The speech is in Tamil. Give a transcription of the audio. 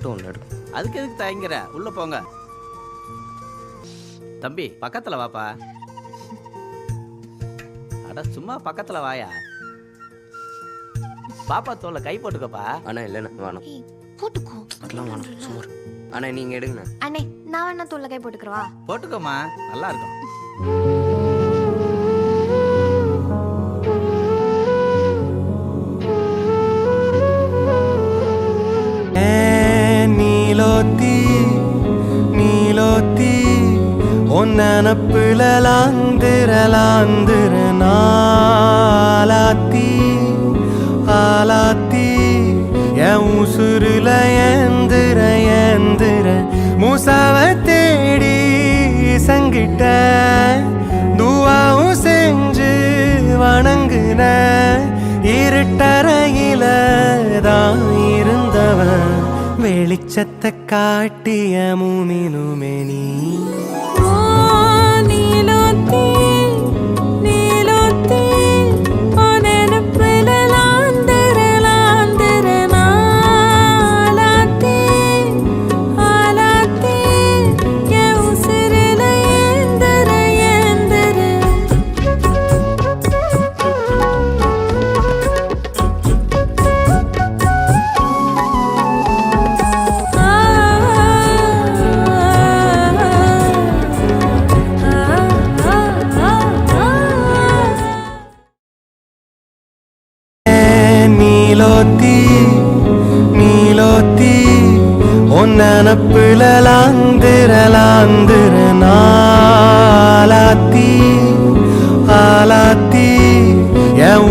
ஃபோட்டோ ஒன்று எடு. அதுக்கு எதுக்கு தயங்குற? உள்ள போங்க. தம்பி பக்கத்துல வாப்பா. அட சும்மா பக்கத்துல வாயா. பாப்பா தோல்ல கை போட்டுக்கப்பா. அண்ணா இல்லைண்ணா வேணாம். போட்டுக்கோ. அதெல்லாம் வேணாம் சும்மா. அண்ணா நீங்கள் எடுங்கண்ணா. அண்ணே நான் வேணா தோல்ல கை போட்டுக்கிறவா? போட்டுக்கோமா, நல்லா இருக்கும். நீலோத்தி நீலோத்தி ஒன்னப்புல லாந்திர நாலாத்தி ஆலாத்தி என் உசுருல ஏந்திர மூசாவ தேடி சங்கிட்ட துவாவும் செஞ்சு வணங்குன இருட்டறையில தான் இருந்தவன் வெளிச்சத்தை காட்டிய மூமினுமே நீ. நீலோத்தி நீலோத்தி ஒன்னப்புல லாந்திர நாலாத்தி ஆலாத்தி என்